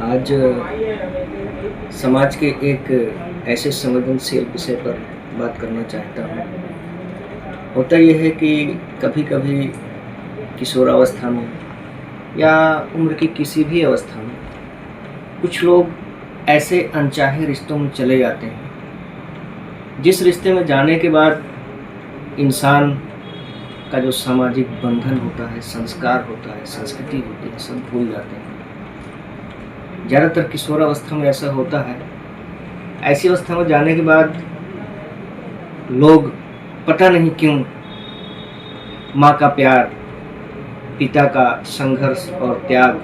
आज समाज के एक ऐसे संवेदनशील विषय पर बात करना चाहता हूँ। होता यह है कि कभी-कभी किशोरावस्था में या उम्र की किसी भी अवस्था में कुछ लोग ऐसे अनचाहे रिश्तों में चले जाते हैं, जिस रिश्ते में जाने के बाद इंसान का जो सामाजिक बंधन होता है, संस्कार होता है, संस्कृति होती है, सब भूल जाते हैं। ज़्यादातर किशोरावस्था में ऐसा होता है। ऐसी अवस्था में जाने के बाद लोग पता नहीं क्यों माँ का प्यार, पिता का संघर्ष और त्याग,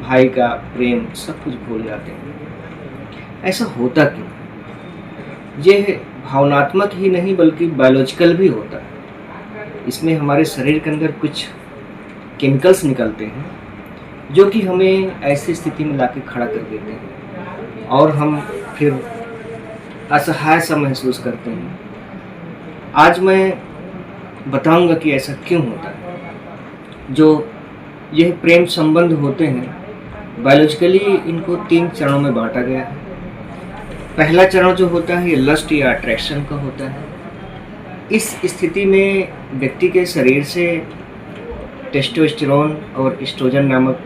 भाई का प्रेम सब कुछ भूल जाते हैं। ऐसा होता क्यों? ये भावनात्मक ही नहीं बल्कि बायोलॉजिकल भी होता है। इसमें हमारे शरीर के अंदर कुछ केमिकल्स निकलते हैं जो कि हमें ऐसी स्थिति में लाके खड़ा कर देते हैं और हम फिर असहाय सा महसूस करते हैं। आज मैं बताऊंगा कि ऐसा क्यों होता है। जो यह प्रेम संबंध होते हैं, बायोलॉजिकली इनको 3 चरणों में बांटा गया है। पहला चरण जो होता है ये लस्ट या अट्रैक्शन का होता है। इस स्थिति में व्यक्ति के शरीर से टेस्टोस्टेरोन और एस्ट्रोजन नामक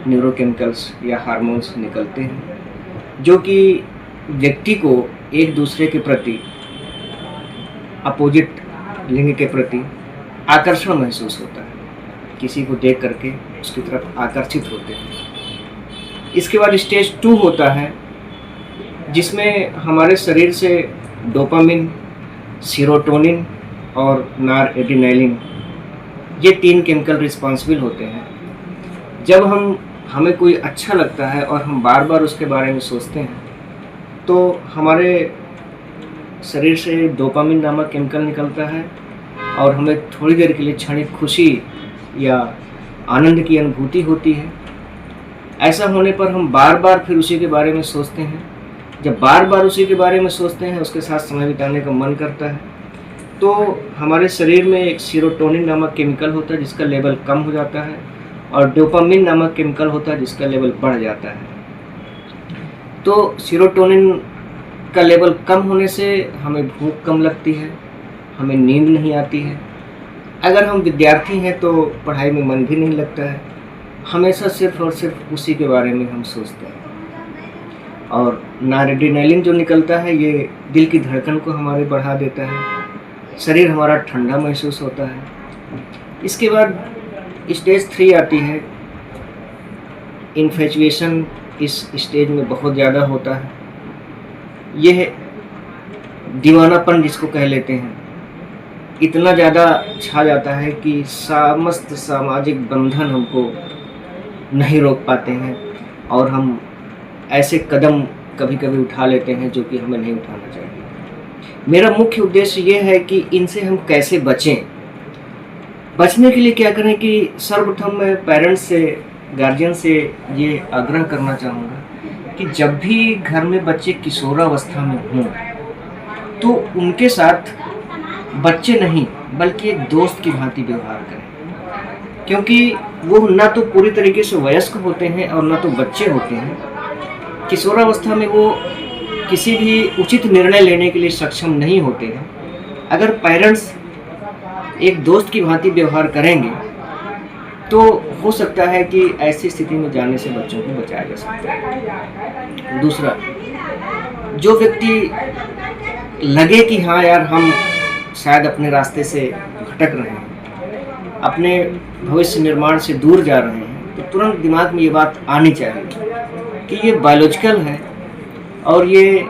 न्यूरोकेमिकल्स या हार्मोन्स निकलते हैं, जो कि व्यक्ति को एक दूसरे के प्रति, अपोजिट लिंग के प्रति आकर्षण महसूस होता है। किसी को देख करके उसकी तरफ आकर्षित होते हैं। इसके बाद स्टेज 2 होता है, जिसमें हमारे शरीर से डोपामिन, सीरोटोनिन और नॉरएड्रेनालिन ये 3 केमिकल रिस्पॉन्सिबल होते हैं। जब हमें कोई अच्छा लगता है और हम बार बार उसके बारे में सोचते हैं, तो हमारे शरीर से डोपामिन नामक केमिकल निकलता है और हमें थोड़ी देर के लिए क्षणिक खुशी या आनंद की अनुभूति होती है। ऐसा होने पर हम बार बार फिर उसी के बारे में सोचते हैं। जब बार बार उसी के बारे में सोचते हैं, उसके साथ समय बिताने का मन करता है, तो हमारे शरीर में एक सीरोटोनिन नामक केमिकल होता है जिसका लेवल कम हो जाता है और डोपामिन नामक केमिकल होता है जिसका लेवल बढ़ जाता है। तो सीरोटोनिन का लेवल कम होने से हमें भूख कम लगती है, हमें नींद नहीं आती है। अगर हम विद्यार्थी हैं तो पढ़ाई में मन भी नहीं लगता है। हमेशा सिर्फ और सिर्फ उसी के बारे में हम सोचते हैं। और नॉरएड्रेनालिन जो निकलता है ये दिल की धड़कन को हमारे बढ़ा देता है, शरीर हमारा ठंडा महसूस होता है। इसके बाद स्टेज 3 आती है। इन्फैचुएशन इस स्टेज में बहुत ज़्यादा होता है। यह दीवानापन जिसको कह लेते हैं, इतना ज़्यादा छा जाता है कि समस्त सामाजिक बंधन हमको नहीं रोक पाते हैं और हम ऐसे कदम कभी कभी उठा लेते हैं जो कि हमें नहीं उठाना चाहिए। मेरा मुख्य उद्देश्य ये है कि इनसे हम कैसे बचें। बचने के लिए क्या करें कि सर्वप्रथम मैं पेरेंट्स से, गार्जियन से ये आग्रह करना चाहूँगा कि जब भी घर में बच्चे किशोरावस्था में हों तो उनके साथ बच्चे नहीं बल्कि एक दोस्त की भांति व्यवहार करें, क्योंकि वो ना तो पूरी तरीके से वयस्क होते हैं और ना तो बच्चे होते हैं। किशोरावस्था में वो किसी भी उचित निर्णय लेने के लिए सक्षम नहीं होते हैं। अगर पेरेंट्स एक दोस्त की भांति व्यवहार करेंगे तो हो सकता है कि ऐसी स्थिति में जाने से बच्चों को बचाया जा सकता है। दूसरा, जो व्यक्ति लगे कि हाँ यार हम शायद अपने रास्ते से भटक रहे हैं, अपने भविष्य निर्माण से दूर जा रहे हैं, तो तुरंत दिमाग में ये बात आनी चाहिए कि ये बायोलॉजिकल है और ये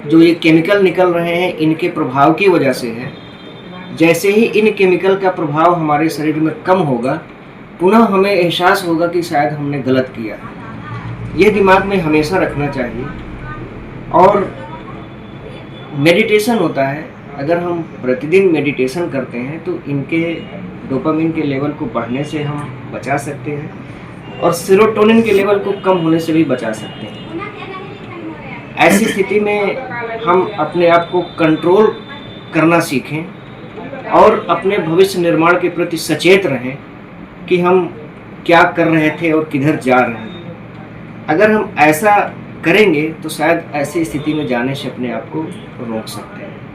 जो ये केमिकल निकल रहे हैं इनके प्रभाव की वजह से है। जैसे ही इन केमिकल का प्रभाव हमारे शरीर में कम होगा, पुनः हमें एहसास होगा कि शायद हमने गलत किया है। ये दिमाग में हमेशा रखना चाहिए। और मेडिटेशन होता है, अगर हम प्रतिदिन मेडिटेशन करते हैं तो इनके डोपामिन के लेवल को बढ़ने से हम बचा सकते हैं और सेरोटोनिन के लेवल को कम होने से भी बचा सकते हैं। ऐसी स्थिति में हम अपने आप को कंट्रोल करना सीखें और अपने भविष्य निर्माण के प्रति सचेत रहें कि हम क्या कर रहे थे और किधर जा रहे हैं। अगर हम ऐसा करेंगे तो शायद ऐसी स्थिति में जाने से अपने आप को रोक सकते हैं।